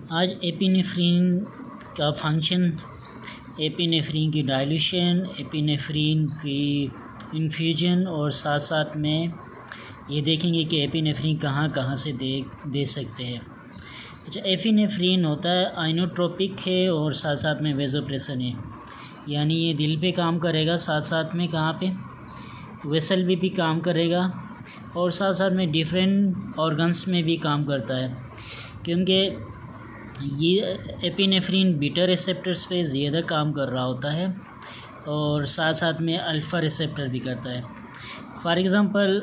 आज एपिनेफ्रिन का function, epinephrine की डाइल्यूशन, एपिनेफ्रिन की इन्फ्यूजन और साथ साथ में ये देखेंगे कि एपिनेफ्रिन कहाँ कहाँ से दे सकते हैं। अच्छा, एपिनेफ्रिन होता है आइनोट्रोपिक है और साथ साथ में वेसोप्रेसन है, यानी ये दिल पे काम करेगा, साथ साथ में कहाँ पे वेसल में भी काम करेगा और साथ साथ में डिफरेंट ऑर्गन्स में भी काम करता है, क्योंकि ये एपिनेफ्रिन बीटा रिसेप्टर्स पे ज़्यादा काम कर रहा होता है और साथ साथ में अल्फ़ा रिसेप्टर भी करता है। For example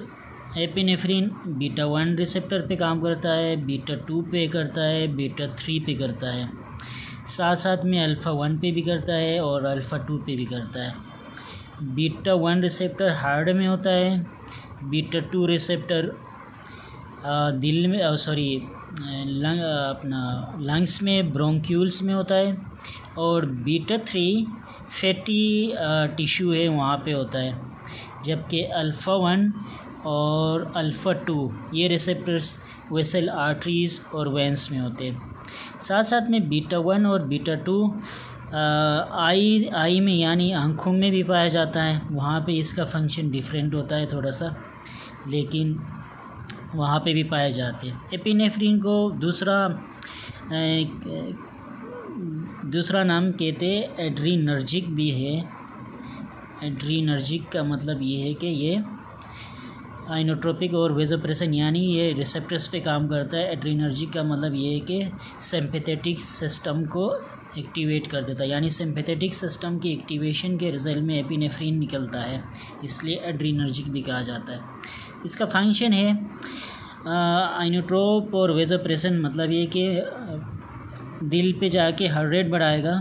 epinephrine beta 1 receptor पे काम करता है, बीटा 2 पे करता है, बीटा 3 पे करता है, साथ साथ में अल्फ़ा 1 पे भी करता है और अल्फ़ा 2 पे भी करता है। बीटा 1 रिसेप्टर हार्ट में होता है, बीटा 2 रिसेप्टर दिल में लंग्स में ब्रोंक्यूल्स में होता है और बीटा 3 फैटी टिश्यू है वहाँ पे होता है, जबकि अल्फ़ा 1 और अल्फ़ा 2 ये रिसेप्टर्स वेसल आर्टरीज़ और वेंस में होते हैं। साथ साथ में बीटा 1 और बीटा 2 आई में यानी आँखों में भी पाया जाता है, वहाँ पे इसका फंक्शन डिफरेंट होता है थोड़ा सा, लेकिन वहाँ पे भी पाए जाते हैं। एपिनेफ्रिन को दूसरा नाम कहते हैं एड्रीनर्जिक भी है। एड्रीनर्जिक का मतलब ये है कि ये आइनोट्रोपिक और वेसोप्रेसन यानी ये रिसेप्टर्स पे काम करता है। एड्रीनर्जिक का मतलब ये है कि सिंपैथेटिक सिस्टम को एक्टिवेट कर देता है, यानी सिंपैथेटिक सिस्टम की एक्टिवेशन के रिजल्ट में एपिनेफ्रिन निकलता है, इसलिए एड्रीनर्जिक भी कहा जाता है। इसका फंक्शन है आइनोट्रोप और वेसोप्रेसन, मतलब ये कि दिल पे जाके हार्ट रेट बढ़ाएगा,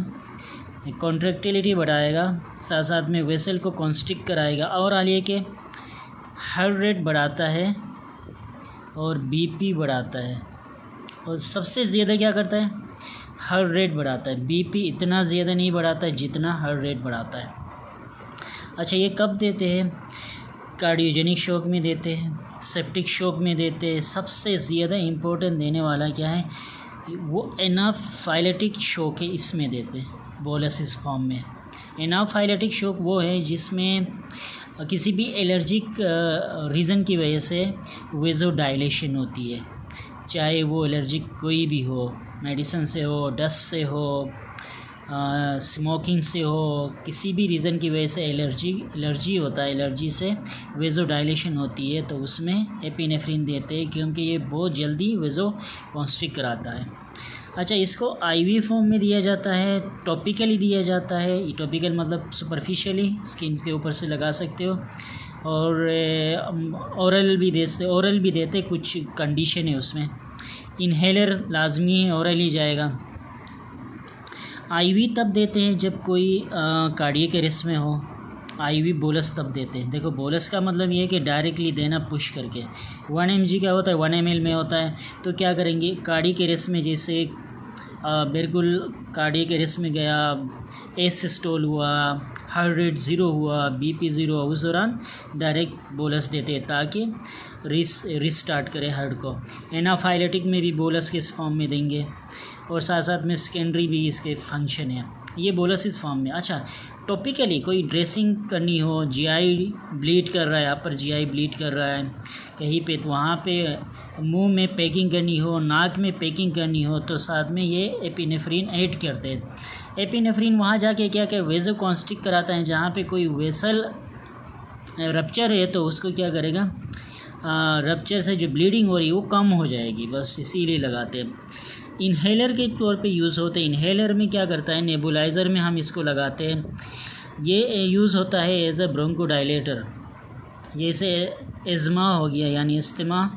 कॉन्ट्रैक्टिलिटी बढ़ाएगा, साथ साथ में वेसल को कॉन्स्ट्रिक्ट कराएगा और आलिए के हार्ट रेट बढ़ाता है और बीपी बढ़ाता है, और सबसे ज़्यादा क्या करता है, हार्ट रेट बढ़ाता है। बीपी इतना ज़्यादा नहीं बढ़ाता है जितना हार्ट रेट बढ़ाता है। अच्छा, ये कब देते हैं? कार्डियोजेनिक शॉक में देते हैं, सेप्टिक शॉक में देते हैं। सबसे ज़्यादा इम्पोर्टेंट देने वाला क्या है, वो एनाफाइलेटिक शॉक है, इसमें देते हैं बोलस फॉर्म में। एनाफाइलेटिक शॉक वो है जिसमें किसी भी एलर्जिक रीज़न की वजह से वेज़ोडाइलेशन होती है, चाहे वो एलर्जिक कोई भी हो, मेडिसिन से हो, डस्ट से हो, स्मोकिंग से हो, किसी भी रीज़न की वजह से एलर्जी होता है, एलर्जी से वेज़ोडाइलेशन होती है, तो उसमें एपिनेफ्रिन देते हैं, क्योंकि ये बहुत जल्दी वेज़ो कॉन्स्ट्रिक्ट कराता है। अच्छा, इसको आईवी फॉर्म में दिया जाता है, टॉपिकली दिया जाता है। टॉपिकल मतलब सुपरफिशियली स्किन के ऊपर से लगा सकते हो, और ओरल भी देते, कुछ कंडीशन है उसमें। इन्हेलर लाजमी है, ओरल ही जाएगा। आईवी तब देते हैं जब कोई कार्डियक अरेस्ट में हो, आईवी बोलस तब देते हैं। देखो, बोलस का मतलब ये है कि डायरेक्टली देना पुश करके। 1 mg का होता है, 1 ml में होता है, तो क्या करेंगे, कार्डियक अरेस्ट में जैसे बिल्कुल कार्डियक अरेस्ट में गया, एस सिस्टोल हुआ, हार्ट रेट 0 हुआ, बीपी 0 हुआ, उस दौरान डायरेक्ट बोलस देते हैं ताकि रिस्टार्ट करे हार्ट को। एनाफाइलेटिक में भी बोलस के फॉर्म में देंगे, और साथ साथ में सेकेंडरी भी इसके फंक्शन है, ये बोलस इस फॉर्म में। अच्छा, टॉपिकली कोई ड्रेसिंग करनी हो, जीआई ब्लीड कर रहा है, अपर जीआई ब्लीड कर रहा है कहीं पे, तो वहाँ पे मुंह में पैकिंग करनी हो, नाक में पैकिंग करनी हो, तो साथ में ये एपिनेफ्रिन ऐड करते हैं। एपिनेफ्रिन वहाँ जाके क्या वेज़ो कॉन्स्ट्रिक्ट कराता है, जहाँ पे कोई वेसल रप्चर है तो उसको क्या करेगा, रप्चर से जो ब्लीडिंग हो रही है वो कम हो जाएगी, बस इसीलिए लगाते हैं। इन्हेलर के तौर पे यूज़ होते हैं। इन्हेलर में क्या करता है, नेबुलाइज़र में हम इसको लगाते हैं। ये यूज़ होता है एज अ ब्रोंकोडाइलेटर, जैसे एज़मा हो गया यानी अस्थमा,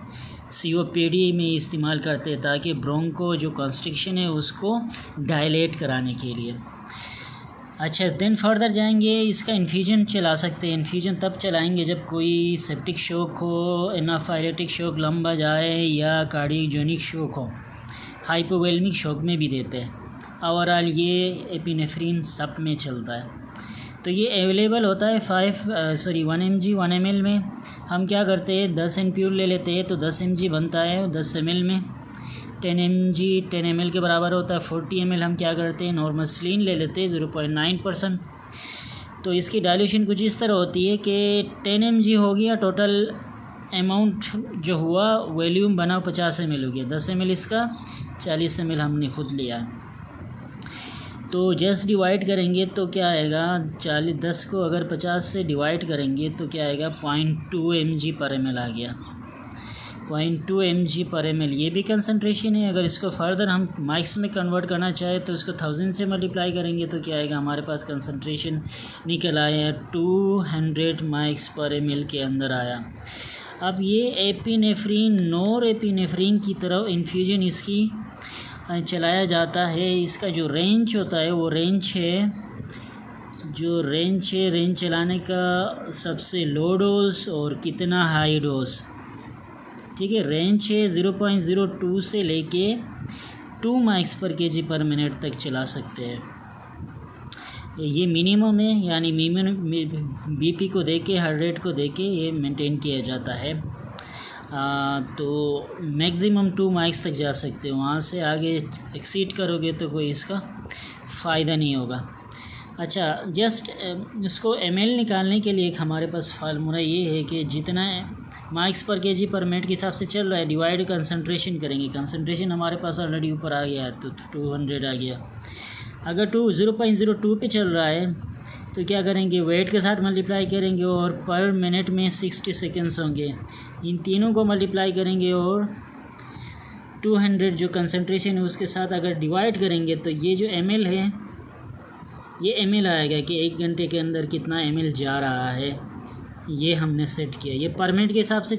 सीओपीडी में इस्तेमाल करते हैं ताकि ब्रोंको जो कॉन्स्ट्रिक्शन है उसको डायलेट कराने के लिए। अच्छा, देन फर्दर जाएंगे, इसका इन्फ्यूजन चला सकते हैं। इन्फ्यूजन तब चलाएंगे जब कोई सेप्टिक शॉक हो, एनाफाइलेटिक शॉक लंबा जाए, या कार्डियोजेनिक शॉक हो। हाइपोवेलमिक शॉक में भी देते हैं। ओवरऑल ये एपिनेफ्रिन सब में चलता है। तो ये अवेलेबल होता है 1 mg 1 ml में। हम क्या करते हैं, 10 एम्प्यूल ले लेते हैं, तो 10 mg बनता है 10 ml में। 10 mg 10 ml के बराबर होता है। 40 ml हम क्या करते हैं, नॉर्मल सलीन ले लेते हैं 0.9%। तो इसकी डाइल्यूशन कुछ इस तरह होती है कि 10 mg हो गया, टोटल अमाउंट जो हुआ वॉल्यूम बना 50 ml हो गया, 10 ml इसका, 40 ml हमने खुद लिया। तो जस्ट डिवाइड करेंगे तो क्या आएगा, 10 को अगर 50 से डिवाइड करेंगे तो क्या आएगा, 0.2 mg पर ml आ गया। 0.2 mg पर ml ये भी कंसंट्रेशन है। अगर इसको फर्दर हम माइक्स में कन्वर्ट करना चाहे तो इसको 1000 से मल्टीप्लाई करेंगे तो क्या आएगा, हमारे पास कंसंट्रेशन निकल आया 200 माइक्स पर ml के अंदर आया। अब ये एपिनेफ्रीन नॉर एपिनेफ्रीन की तरफ इन्फ्यूजन इसकी चलाया जाता है। इसका जो रेंज होता है वो रेंज चलाने का सबसे लो डोज और कितना हाई डोज, ठीक है। रेंज है 0.02 से लेके 2 माइक्स पर केजी पर मिनट तक चला सकते हैं। ये मिनिमम है, यानी बीपी को देके, हार्ट रेट को देके ये मेंटेन किया जाता है। तो मैक्सिमम 2 माइक्स तक जा सकते हो, वहाँ से आगे एक्सीड करोगे तो कोई इसका फ़ायदा नहीं होगा। अच्छा, जस्ट इसको ml निकालने के लिए एक हमारे पास फार्मूला ये है कि जितना माइक्स पर केजी पर मिनट के हिसाब से चल रहा है डिवाइड कंसंट्रेशन करेंगे। कंसंट्रेशन हमारे पास ऑलरेडी ऊपर आ गया है तो 200 आ गया। अगर 0.02 पे चल रहा है तो क्या करेंगे, वेट के साथ मल्टीप्लाई करेंगे और पर मिनट में 60 सेकेंड्स होंगे। इन तीनों को मल्टीप्लाई करेंगे और 200 जो कंसंट्रेशन है उसके साथ अगर डिवाइड करेंगे तो ये जो ml है ये ml आएगा कि 1 घंटे के अंदर कितना ml जा रहा है। ये हमने सेट किया, ये पर मिनट के हिसाब से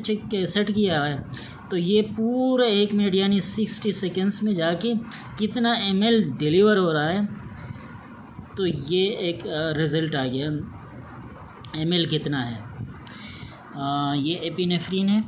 सेट किया है। तो ये पूरा 1 मिनट यानी 60 सेकेंड्स में जाके कितना ml डिलीवर हो रहा है, तो ये एक रिज़ल्ट आ गया ml कितना है। ये एपिनेफ्रीन है।